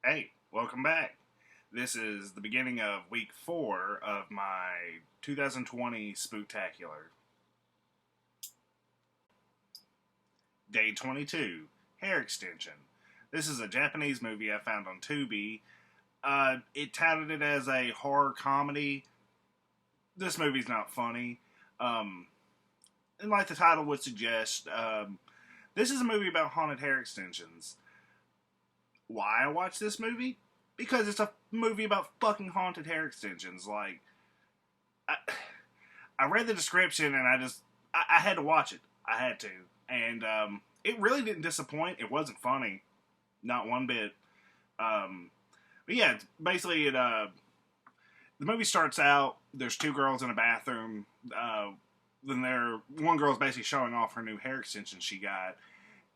Hey, welcome back. This is the beginning of week 4 of my 2020 Spooktacular. Day 22, Hair Extension. This is a Japanese movie I found on Tubi. It touted it as a horror comedy. This movie's not funny. And like the title would suggest, this is a movie about haunted hair extensions. Why I watch this movie? Because it's a movie about fucking haunted hair extensions. I, I read the description and I had to watch it. I had to. And it really didn't disappoint. It wasn't funny. Not one bit. But yeah, basically the movie starts out, there's two girls in a bathroom. Then one girl's basically showing off her new hair extensions she got.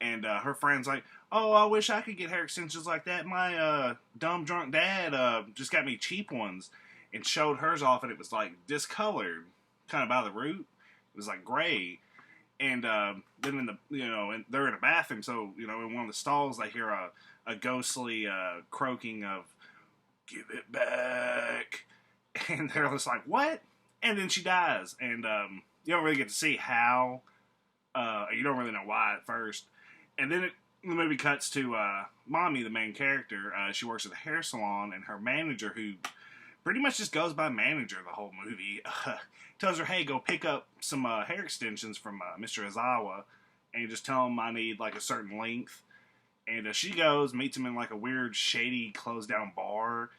And her friend's like, "Oh, I wish I could get hair extensions like that. My dumb drunk dad just got me cheap ones," and showed hers off, and it was like discolored, kind of by the root. It was like gray. And then and they're in a bathroom, so in one of the stalls they hear a ghostly croaking of "Give it back," and they're just like, "What?" And then she dies, and you don't really get to see how. You don't really know why at first. And then the movie cuts to Mommy, the main character. She works at a hair salon, and her manager, who pretty much just goes by manager the whole movie, tells her, "Hey, go pick up some hair extensions from Mr. Izawa, and just tell him I need like a certain length." And she goes, meets him in like a weird, shady, closed-down bar,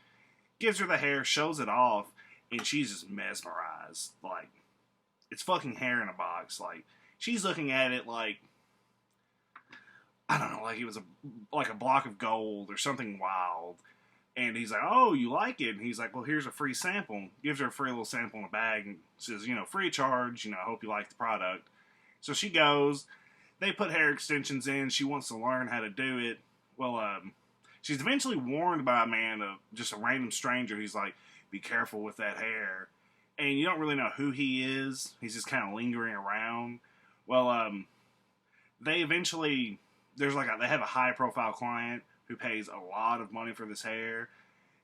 gives her the hair, shows it off, and she's just mesmerized. Like, it's fucking hair in a box. Like, she's looking at it like, I don't know, like it was a block of gold or something wild. And he's like, "Oh, you like it?" And he's like, "Well, here's a free sample." Gives her a free little sample in a bag and says, "Free of charge. I hope you like the product." So she goes. They put hair extensions in. She wants to learn how to do it. Well, she's eventually warned by a man, just a random stranger. He's like, "Be careful with that hair." And you don't really know who he is. He's just kind of lingering around. Well, they eventually they have a high profile client who pays a lot of money for this hair,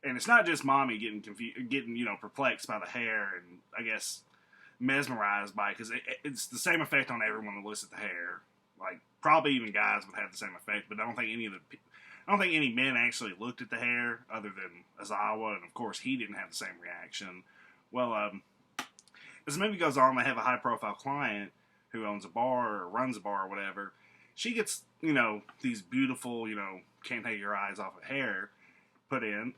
and it's not just Mommy getting perplexed by the hair and I guess mesmerized by it, because it's the same effect on everyone that looks at the hair. Like, probably even guys would have the same effect, but I don't think any men actually looked at the hair other than Azawa, and of course he didn't have the same reaction. Well, as the movie goes on, they have a high profile client who owns a bar or runs a bar or whatever. She gets, these beautiful, can't take your eyes off of hair put in.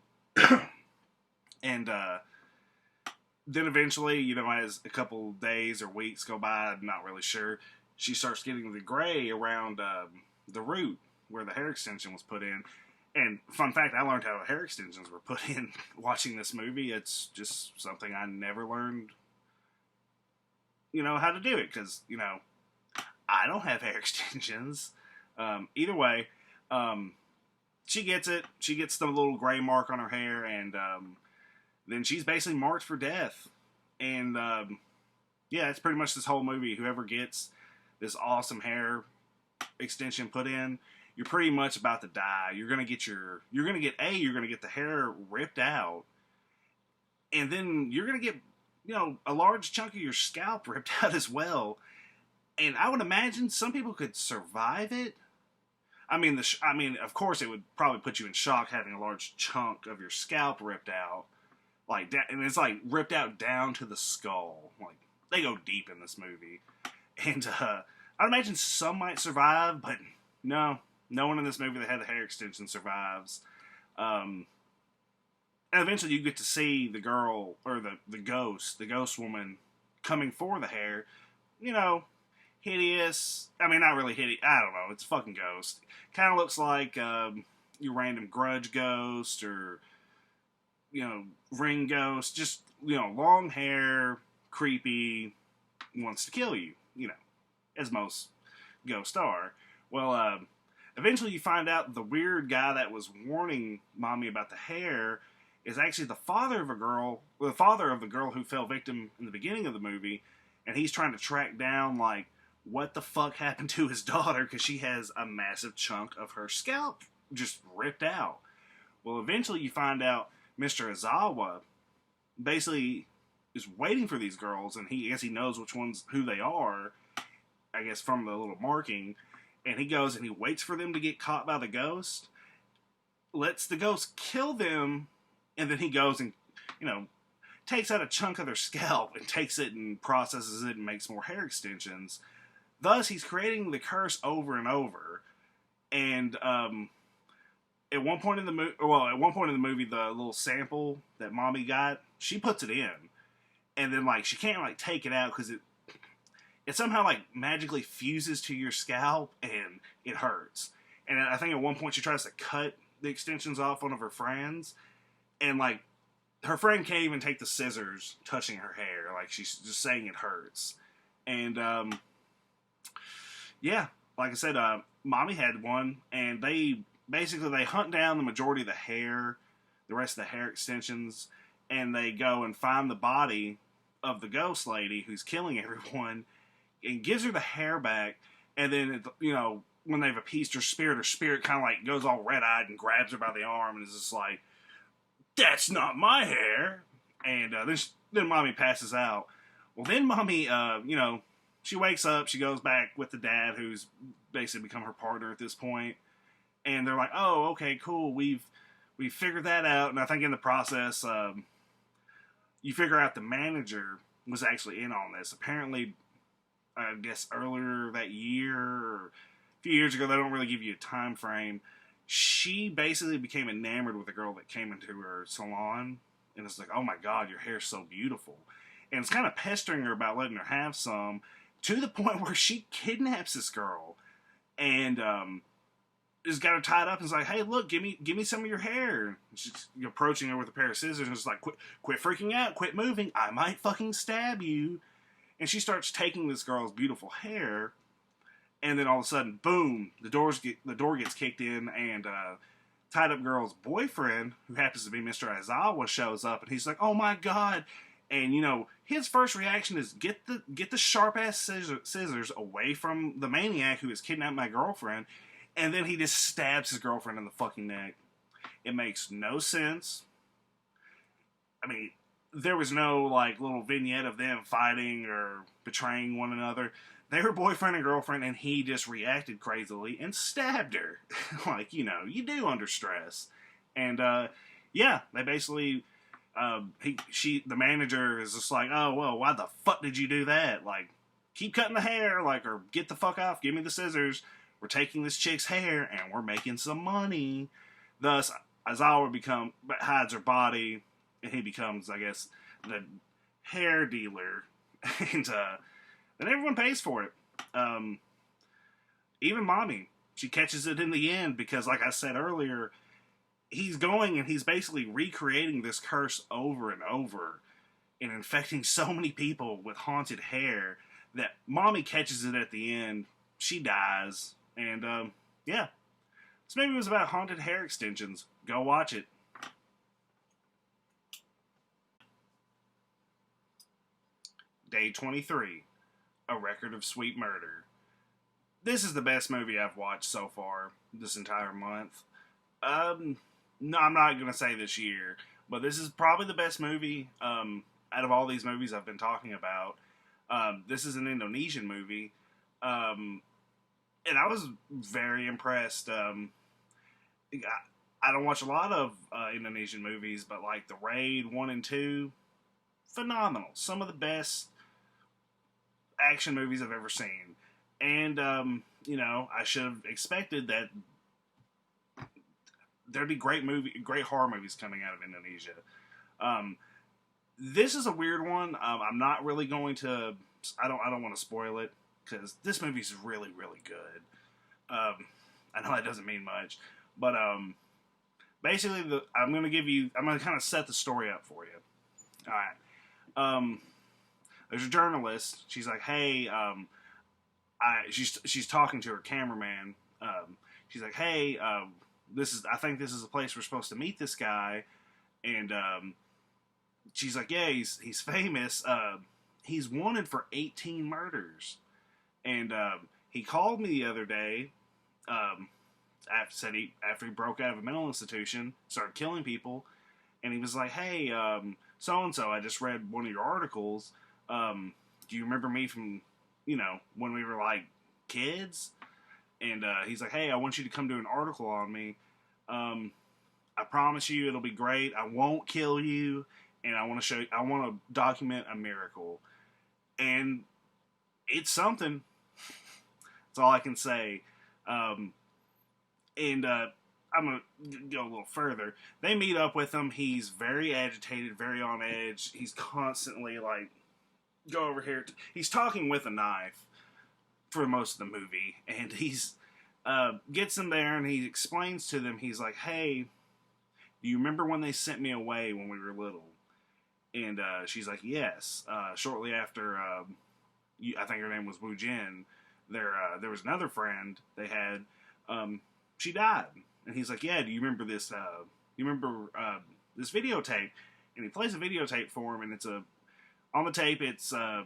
And then eventually, as a couple days or weeks go by, I'm not really sure, she starts getting the gray around the root where the hair extension was put in. And fun fact, I learned how hair extensions were put in watching this movie. It's just something I never learned, how to do it, because, I don't have hair extensions. Either way, she gets it. She gets the little gray mark on her hair, and then she's basically marked for death. And yeah, it's pretty much this whole movie. Whoever gets this awesome hair extension put in, you're pretty much about to die. You're gonna get the hair ripped out, and then you're gonna get a large chunk of your scalp ripped out as well. And I would imagine some people could survive it. I mean, of course, it would probably put you in shock having a large chunk of your scalp ripped out, and it's like ripped out down to the skull. Like, they go deep in this movie, and I'd imagine some might survive, but no one in this movie that had the hair extension survives. And eventually, you get to see the girl or the ghost woman coming for the hair. Hideous. I mean, not really hideous. I don't know. It's a fucking ghost. Kind of looks like your random Grudge ghost or, Ring ghost. Just, long hair, creepy, wants to kill you, as most ghosts are. Well, eventually you find out the weird guy that was warning Mommy about the hair is actually the father of the girl who fell victim in the beginning of the movie, and he's trying to track down, what the fuck happened to his daughter, because she has a massive chunk of her scalp just ripped out. Well, eventually you find out Mr. Aizawa basically is waiting for these girls, and I guess he knows who they are, I guess from the little marking, and he goes and he waits for them to get caught by the ghost, lets the ghost kill them, and then he goes and, takes out a chunk of their scalp and takes it and processes it and makes more hair extensions. Thus, he's creating the curse over and over. And at one point in the movie, the little sample that Mommy got, she puts it in, and then she can't take it out because it somehow magically fuses to your scalp and it hurts. And I think at one point she tries to cut the extensions off one of her friends, and her friend can't even take the scissors touching her hair. She's just saying it hurts. And yeah, like I said, Mommy had one, and they hunt down the majority of the rest of the hair extensions, and they go and find the body of the ghost lady who's killing everyone, and gives her the hair back, and then, when they've appeased her spirit kind of goes all red-eyed and grabs her by the arm and is just like, "That's not my hair!" And then Mommy passes out. Well, then Mommy, she wakes up, she goes back with the dad, who's basically become her partner at this point, and they're like, "Oh, okay, cool, we've figured that out." And I think in the process, you figure out the manager was actually in on this. Apparently, I guess earlier that year, or a few years ago, they don't really give you a time frame, she basically became enamored with a girl that came into her salon, and it's like, "Oh my god, your hair's so beautiful." And it's kind of pestering her about letting her have some, to the point where she kidnaps this girl, and has got her tied up and is like, "Hey, look, give me some of your hair." She's approaching her with a pair of scissors, and it's like, quit freaking out, quit moving, I might fucking stab you. And she starts taking this girl's beautiful hair, and then all of a sudden, boom, the door gets kicked in, and tied up girl's boyfriend, who happens to be Mr. Aizawa, shows up, and he's like, "Oh my god." And his first reaction is get the sharp ass scissors away from the maniac who has kidnapped my girlfriend, and then he just stabs his girlfriend in the fucking neck. It makes no sense. I mean, there was no little vignette of them fighting or betraying one another. They were boyfriend and girlfriend, and he just reacted crazily and stabbed her. You do under stress. And yeah, they basically the manager is just like, "Oh well, why the fuck did you do that? Keep cutting the hair, or get the fuck off, give me the scissors. We're taking this chick's hair and we're making some money." Thus, Aizawa hides her body, and he becomes, I guess, the hair dealer, and then everyone pays for it. Even Mommy, she catches it in the end because, like I said earlier, he's going and he's basically recreating this curse over and over and infecting so many people with haunted hair that Mommy catches it at the end. She dies, and yeah, this movie was about haunted hair extensions. Go watch it. Day 23, A Record of Sweet Murder. This is the best movie I've watched so far this entire month. No, I'm not going to say this year, but this is probably the best movie out of all these movies I've been talking about. This is an Indonesian movie, and I was very impressed. I don't watch a lot of Indonesian movies, but The Raid 1 and 2, phenomenal. Some of the best action movies I've ever seen. And, I should have expected that there'd be great horror movies coming out of Indonesia. This is a weird one. I'm not really going to, I don't want to spoil it, because this movie's really, really good. I know that doesn't mean much, but, basically I'm going to kind of set the story up for you. Alright. There's a journalist. She's like, "Hey," she's talking to her cameraman. She's like, "Hey, I think this is the place we're supposed to meet this guy." And she's like, "Yeah, he's famous. He's wanted for 18 murders." And he called me the other day after he broke out of a mental institution, started killing people, and he was like, "Hey, so and so, I just read one of your articles. Do you remember me from, when we were like kids?" And he's like, "Hey, I want you to come do an article on me. I promise you, it'll be great. I won't kill you, and I want to document a miracle." And it's something. That's all I can say. And I'm going to go a little further. They meet up with him. He's very agitated, very on edge. He's constantly like, go over here. He's talking with a knife for most of the movie. And he's gets them there and he explains to them, he's like, "Hey, do you remember when they sent me away when we were little?" And she's like, "Yes." Shortly after, I think her name was Wu Jin, there was another friend they had. She died. And he's like, "Yeah, do you remember this? This videotape?" And he plays a videotape for him, and it's on the tape. It's the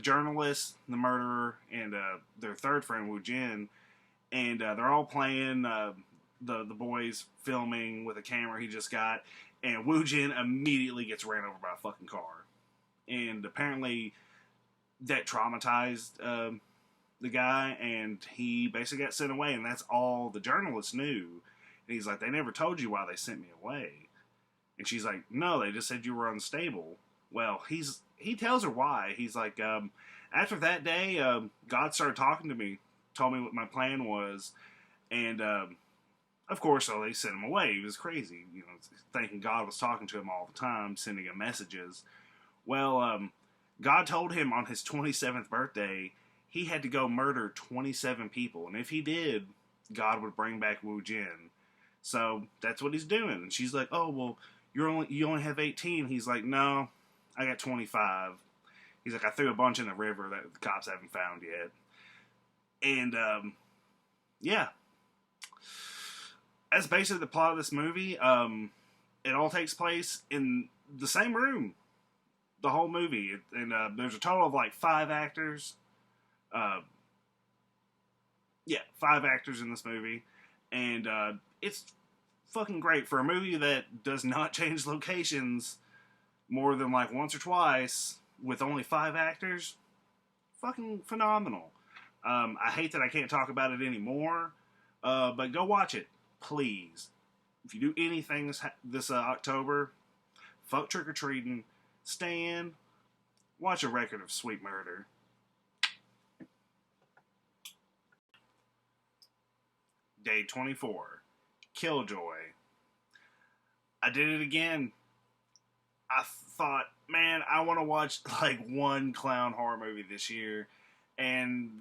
journalist, the murderer, and their third friend Wu Jin, and they're all playing. The boys filming with a camera he just got, and Wu Jin immediately gets ran over by a fucking car, and apparently that traumatized the guy, and he basically got sent away, and that's all the journalist knew. And he's like, "They never told you why they sent me away." And she's like, "No, they just said you were unstable." Well, he tells her why. He's like, "After that day, God started talking to me, told me what my plan was, and of course, so they sent him away. He was crazy, thinking God was talking to him all the time, sending him messages. Well, God told him on his 27th birthday he had to go murder 27 people, and if he did, God would bring back Wu Jin. So that's what he's doing." And she's like, "Oh, well, you only have 18. He's like, "No, I got 25. He's like, "I threw a bunch in the river that the cops haven't found yet." And yeah, that's basically the plot of this movie. It all takes place in the same room, the whole movie, and there's a total of like 5 actors. 5 actors in this movie, and it's fucking great for a movie that does not change locations more than like once or twice with only 5 actors. Fucking phenomenal. I hate that I can't talk about it anymore, but go watch it, please. If you do anything this October, fuck trick-or-treating, stay in, watch A Record of Sweet Murder. Day 24, Killjoy. I did it again. I thought, man, I want to watch like one clown horror movie this year, and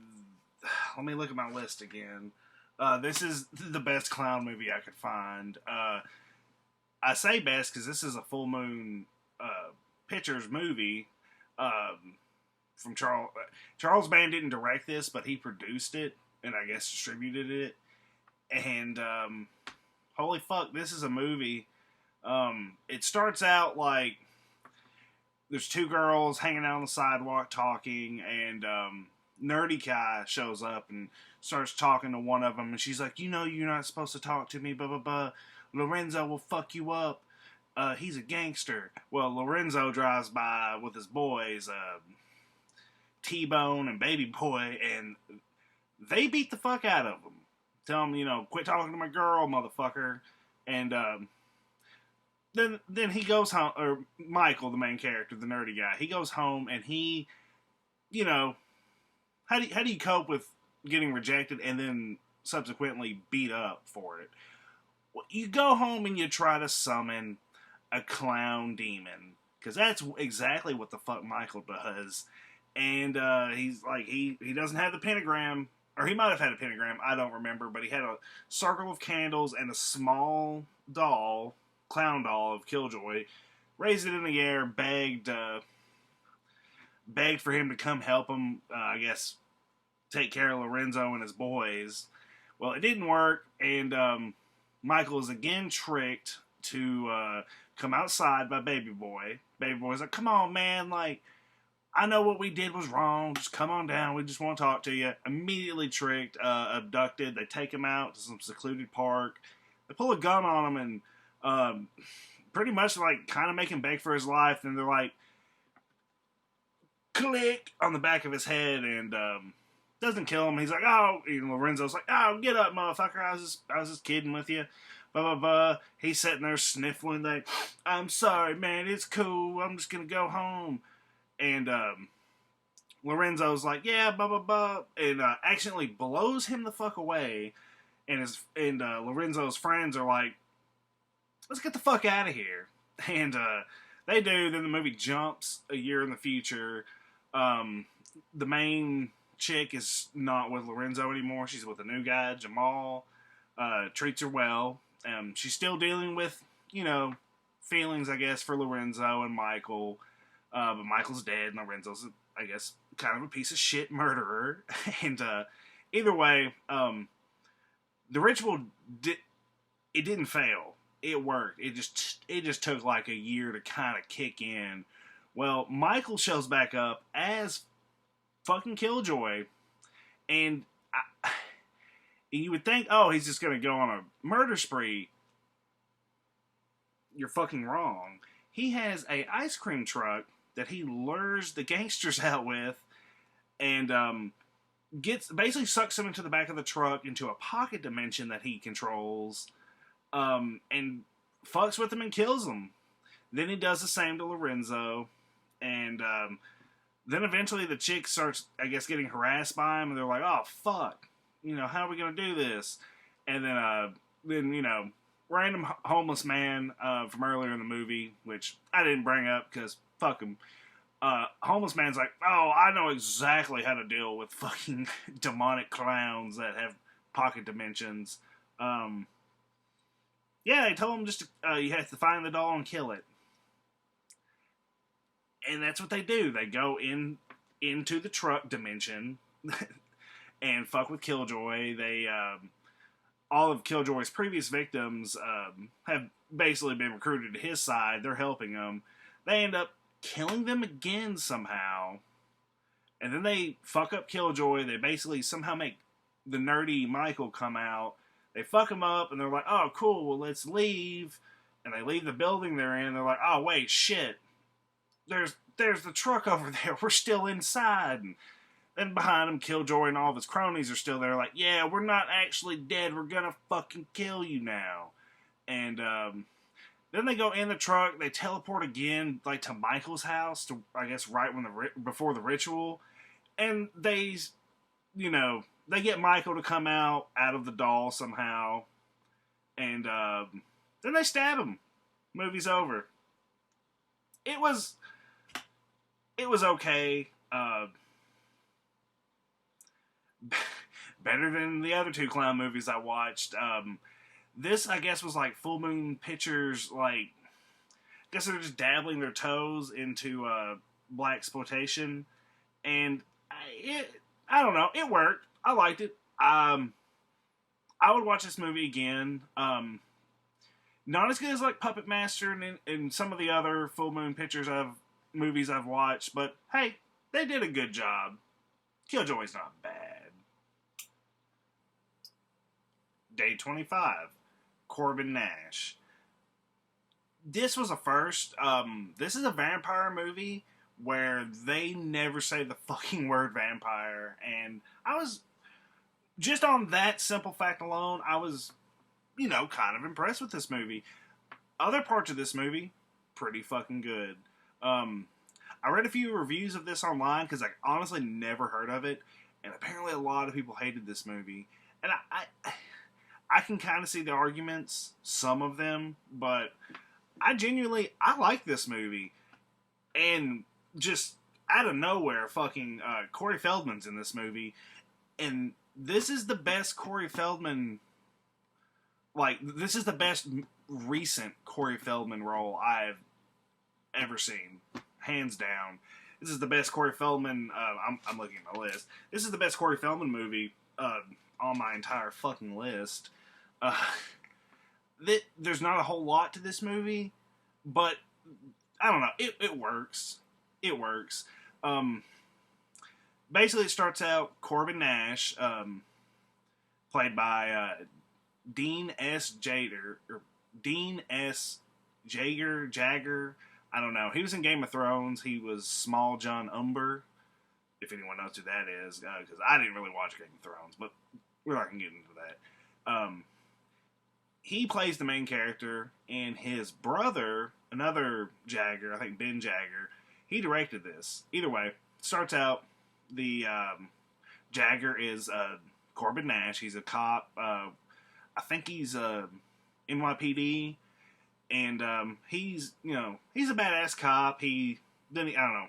let me look at my list again. This is the best clown movie I could find. I say best because this is a Full Moon Pictures movie from Charles. Charles Band didn't direct this, but he produced it and I guess distributed it. And holy fuck, this is a movie. It starts out like there's 2 girls hanging out on the sidewalk talking, and Nerdy Kai shows up and starts talking to one of them, and she's like, "You're not supposed to talk to me, blah, blah, blah. Lorenzo will fuck you up. He's a gangster." Well, Lorenzo drives by with his boys, T-Bone and Baby Boy, and they beat the fuck out of him. Tell him, "Quit talking to my girl, motherfucker." And then he goes home, or Michael, the main character, the nerdy guy, he goes home and he, how do you cope with getting rejected and then subsequently beat up for it? Well, you go home and you try to summon a clown demon, because that's exactly what the fuck Michael does. And he's like, he doesn't have the pentagram. Or he might have had a pentagram, I don't remember, but he had a circle of candles and a small doll, clown doll of Killjoy, raised it in the air, begged for him to come help him, I guess, take care of Lorenzo and his boys. Well, it didn't work, and Michael is again tricked to come outside by Baby Boy. Baby Boy's like, "Come on, man, like, I know what we did was wrong. Just come on down. We just want to talk to you. Immediately tricked, abducted. They take him out to some secluded park. They pull a gun on him and pretty much like kind of make him beg for his life. And they're like, click on the back of his head and doesn't kill him. He's like, oh, and Lorenzo's like, oh, get up, motherfucker. I was just kidding with you. Blah, blah, blah. He's sitting there sniffling like, I'm sorry, man. It's cool. I'm just going to go home. And Lorenzo's like, yeah, blah, blah, blah. And accidentally blows him the fuck away. And Lorenzo's friends are like, let's get the fuck out of here. And they do. Then the movie jumps a year in the future. The main chick is not with Lorenzo anymore. She's with a new guy, Jamal. Treats her well. She's still dealing with, feelings, I guess, for Lorenzo and Michael. But Michael's dead, and Lorenzo's, I guess, kind of a piece of shit murderer. And either way, the ritual it didn't fail. It worked. It just took like a year to kind of kick in. Well, Michael shows back up as fucking Killjoy, and you would think, oh, he's just gonna go on a murder spree. You're fucking wrong. He has a ice cream truck that he lures the gangsters out with, and basically sucks them into the back of the truck into a pocket dimension that he controls, and fucks with them and kills them. Then he does the same to Lorenzo, and then eventually the chick starts, I guess, getting harassed by him, and they're like, oh, fuck. How are we going to do this? And then, random homeless man from earlier in the movie, which I didn't bring up because fuck him. Homeless man's like, oh, I know exactly how to deal with fucking demonic clowns that have pocket dimensions. Yeah, they told him just you have to find the doll and kill it. And that's what they do. They go into the truck dimension and fuck with Killjoy. They all of Killjoy's previous victims have basically been recruited to his side. They're helping him. They end up killing them again somehow. And then they fuck up Killjoy. They basically somehow make the nerdy Michael come out. They fuck him up, and they're like, oh, cool, well, let's leave. And they leave the building they're in. They're like, oh, wait, shit. There's the truck over there. We're still inside. And then behind him, Killjoy and all of his cronies are still there like, yeah, we're not actually dead. We're gonna fucking kill you now. And then they go in the truck. They teleport again, like, to Michael's house, to, I guess, right when before the ritual. And they get Michael to come out of the doll somehow. And then they stab him. Movie's over. It was okay. Better than the other two clown movies I watched. This, I guess, was like Full Moon Pictures, like, I guess they're just dabbling their toes into blaxploitation. And I don't know, it worked. I liked it. I would watch this movie again. Not as good as like Puppet Master and some of the other Full Moon Pictures movies I've watched, but hey, they did a good job. Killjoy's not bad. Day 25. Corbin Nash. This was a first. This is a vampire movie where they never say the fucking word vampire, and I was, just on that simple fact alone, I was, kind of impressed with this movie. Other parts of this movie, pretty fucking good. I read a few reviews of this online because I honestly never heard of it, and apparently a lot of people hated this movie. And I can kind of see the arguments, some of them, but I like this movie. And just out of nowhere, fucking Corey Feldman's in this movie, and this is the best Corey Feldman. Like, this is the best recent Corey Feldman role I've ever seen, hands down. This is the best Corey Feldman. I'm looking at my list. This is the best Corey Feldman movie on my entire fucking list. There's not a whole lot to this movie, but I don't know. It works. It works. Um, Basically, it starts out Corbin Nash, played by Dean S. Jader, or Dean S. Jagger. I don't know. He was in Game of Thrones. He was Small John Umber, if anyone knows who that is, because I didn't really watch Game of Thrones, but we're not going to get into that. He plays the main character, and his brother, another Jagger, I think Ben Jagger, he directed this. Either way, starts out, the Jagger is Corbin Nash. He's a cop. I think he's NYPD, and he's a badass cop. I don't know.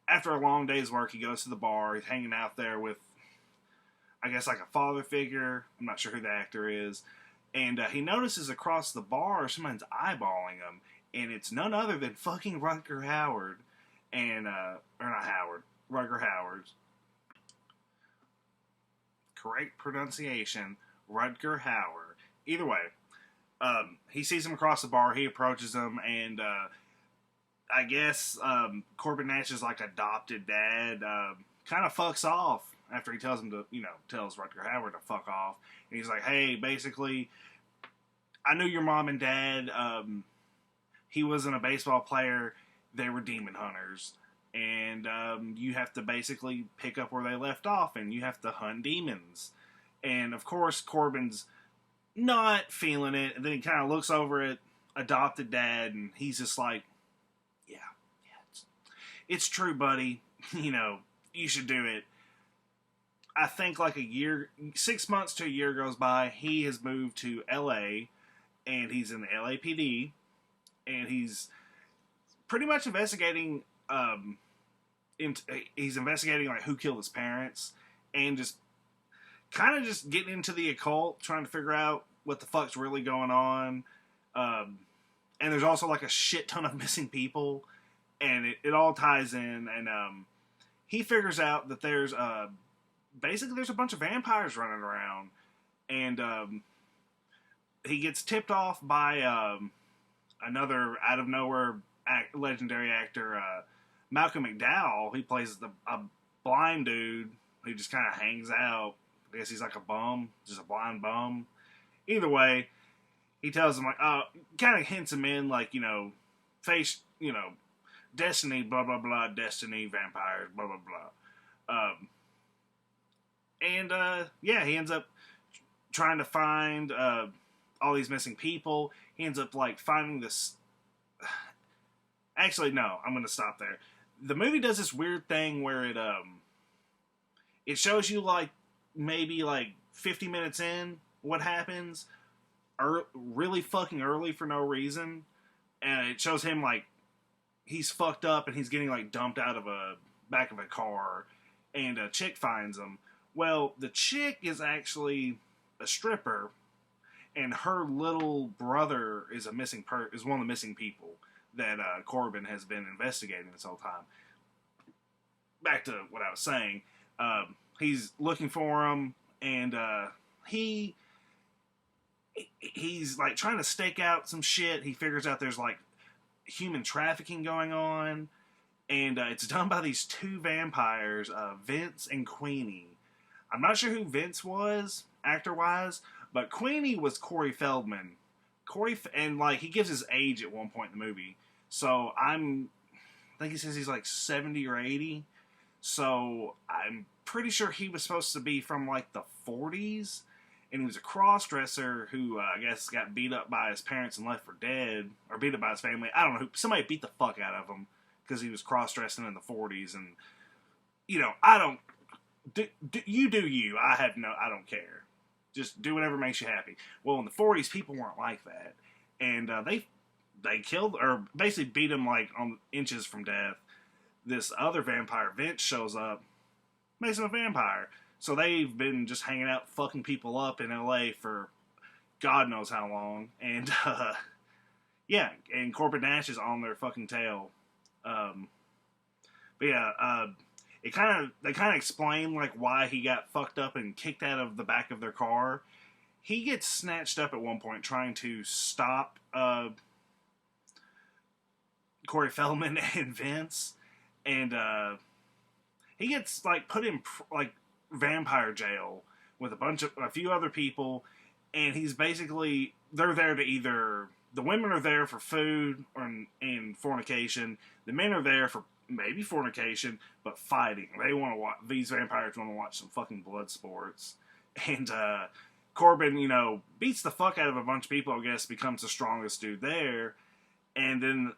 After a long day's work, he goes to the bar. He's hanging out there with, I guess, like a father figure. I'm not sure who the actor is. And he notices across the bar someone's eyeballing him, and it's none other than fucking Rutger Hauer, and or not Howard, Rutger Hauer. Correct pronunciation, Rutger Hauer. Either way, he sees him across the bar. He approaches him, and I guess Corbin Nash's like adopted dad kind of fucks off after he tells him to, tells Rutger Hauer to fuck off. And he's like, hey, basically, I knew your mom and dad. He wasn't a baseball player. They were demon hunters. And you have to basically pick up where they left off, and you have to hunt demons. And, of course, Corbin's not feeling it. And then he kind of looks over at adopted dad, and he's just like, yeah, it's true, buddy. You should do it. I think like 6 months to a year goes by. He has moved to LA, and he's in the LAPD, and he's pretty much investigating. He's investigating like who killed his parents, and just kind of just getting into the occult, trying to figure out what the fuck's really going on. And there's also like a shit ton of missing people, and it all ties in. And he figures out that there's basically there's a bunch of vampires running around, and he gets tipped off by another out of nowhere legendary actor, Malcolm McDowell. He plays a blind dude who just kind of hangs out. I guess he's like a bum, just a blind bum. Either way, he tells him, like, kind of hints him in, like, face, destiny, blah, blah, blah, destiny, vampires, blah, blah, blah. Yeah, he ends up trying to find all these missing people. He ends up, like, finding this... Actually, no, I'm going to stop there. The movie does this weird thing where it shows you, like, maybe, like, 50 minutes in what happens, really fucking early for no reason, and it shows him, like, he's fucked up and he's getting, like, dumped out of back of a car, and a chick finds him. Well, the chick is actually a stripper, and her little brother is is one of the missing people that Corbin has been investigating this whole time. Back to what I was saying. He's looking for him, and he's like trying to stake out some shit. He figures out there's like human trafficking going on, and it's done by these two vampires, Vince and Queenie. I'm not sure who Vince was, actor-wise, but Queenie was Corey Feldman. And like he gives his age at one point in the movie. So I think he says he's like 70 or 80. So I'm pretty sure he was supposed to be from like the 40s. And he was a cross-dresser who, I guess, got beat up by his parents and left for dead. Or beat up by his family. I don't know. Somebody beat the fuck out of him because he was cross-dressing in the 40s. And, I don't... you do you. I don't care. Just do whatever makes you happy. Well, in the 40s, people weren't like that. And they killed, or basically beat him like on inches from death. This other vampire, Vince, shows up, makes him a vampire. So they've been just hanging out, fucking people up in LA for God knows how long. And, yeah, and Corbin Nash is on their fucking tail. But yeah, they kind of explain like why he got fucked up and kicked out of the back of their car. He gets snatched up at one point trying to stop Corey Feldman and Vince, and he gets like put in like vampire jail with a few other people, and he's basically, they're there to either, the women are there for food and fornication, the men are there for maybe fornication, but fighting. They want to watch, these vampires want to watch some fucking blood sports. And Corbin, you know, beats the fuck out of a bunch of people, I guess, becomes the strongest dude there. And then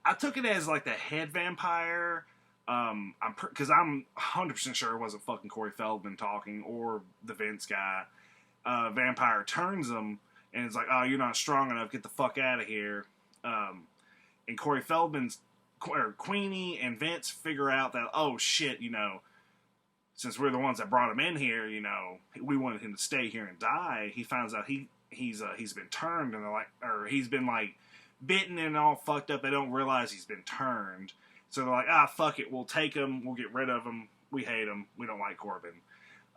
I took it as like the head vampire. Because I'm 100% sure it wasn't fucking Corey Feldman talking or the Vince guy. Vampire turns him and it's like, oh, you're not strong enough, get the fuck out of here. And Corey Feldman's, or Queenie and Vince figure out that, oh shit, you know, since we're the ones that brought him in here, you know, we wanted him to stay here and die. He finds out he's been turned, and they're like, or he's been like bitten and all fucked up. They don't realize he's been turned. So they're like, ah, fuck it, we'll take him, we'll get rid of him, we hate him, we don't like Corbin.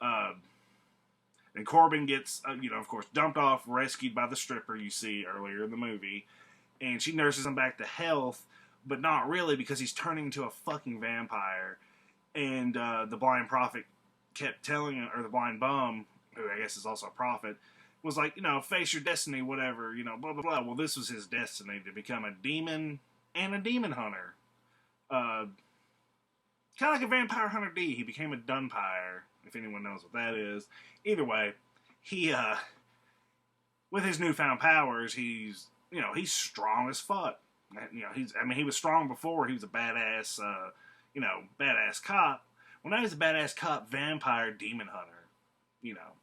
And Corbin gets, you know, of course, dumped off, rescued by the stripper you see earlier in the movie, and she nurses him back to health, but not really, because he's turning into a fucking vampire. And the blind prophet kept telling him, or the blind bum, who I guess is also a prophet, was like, you know, face your destiny, whatever, you know, blah, blah, blah. Well, this was his destiny, to become a demon and a demon hunter. Kind of like a Vampire Hunter D. He became a Dunpire, if anyone knows what that is. Either way, he, with his newfound powers, he's, you know, he's strong as fuck. You know, he was strong before. He was a badass, you know, badass cop. Well, now he's a badass cop, vampire, demon hunter. You know,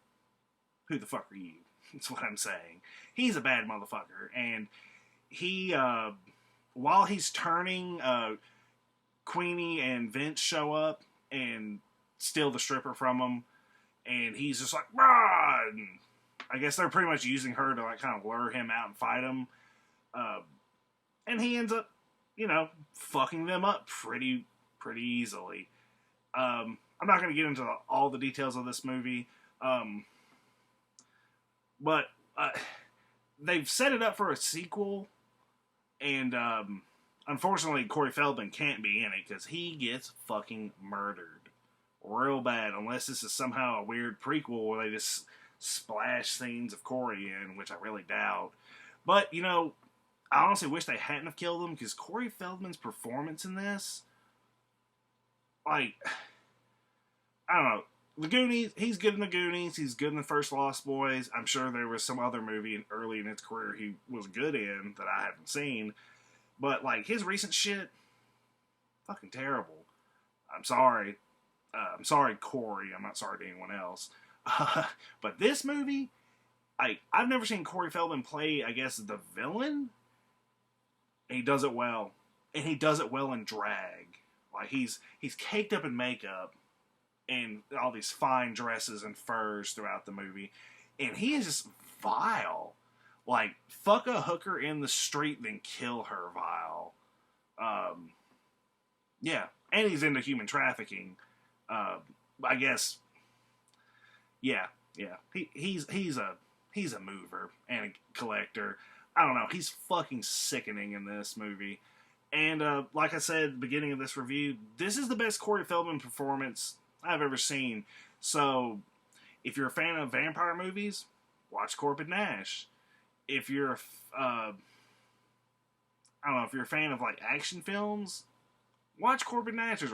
who the fuck are you? That's what I'm saying. He's a bad motherfucker. And he, while he's turning, Queenie and Vince show up and steal the stripper from him, and he's just like, "Rah!" And I guess they're pretty much using her to like kind of lure him out and fight him, and he ends up, you know, fucking them up pretty easily. I'm not going to get into all the details of this movie, but they've set it up for a sequel, and unfortunately, Corey Feldman can't be in it because he gets fucking murdered real bad, unless this is somehow a weird prequel where they just splash scenes of Corey in, which I really doubt. But, you know, I honestly wish they hadn't have killed him, because Corey Feldman's performance in this, like, I don't know. The Goonies, he's good in The Goonies, he's good in the first Lost Boys. I'm sure there was some other movie early in his career he was good in that I haven't seen. But, like, his recent shit, fucking terrible. I'm sorry. I'm sorry, Corey. I'm not sorry to anyone else. But this movie, I've never seen Corey Feldman play, I guess, the villain. And he does it well. And he does it well in drag. Like, he's caked up in makeup and all these fine dresses and furs throughout the movie. And he is just vile. Like, fuck a hooker in the street, then kill her vile. Yeah. And he's into human trafficking. I guess, yeah. He's a mover and a collector. I don't know. He's fucking sickening in this movie. And like I said at the beginning of this review, this is the best Corey Feldman performance I've ever seen. So, if you're a fan of vampire movies, watch Corbin Nash. If you're, I don't know, if you're a fan of like action films, watch Corbin Nash. There's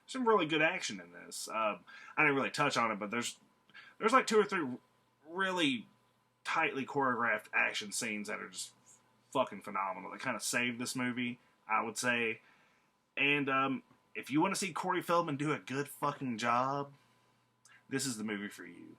some really good action in this. I didn't really touch on it, but there's like 2 or 3 really tightly choreographed action scenes that are just fucking phenomenal. They kind of saved this movie, I would say. And if you want to see Corey Feldman do a good fucking job, this is the movie for you.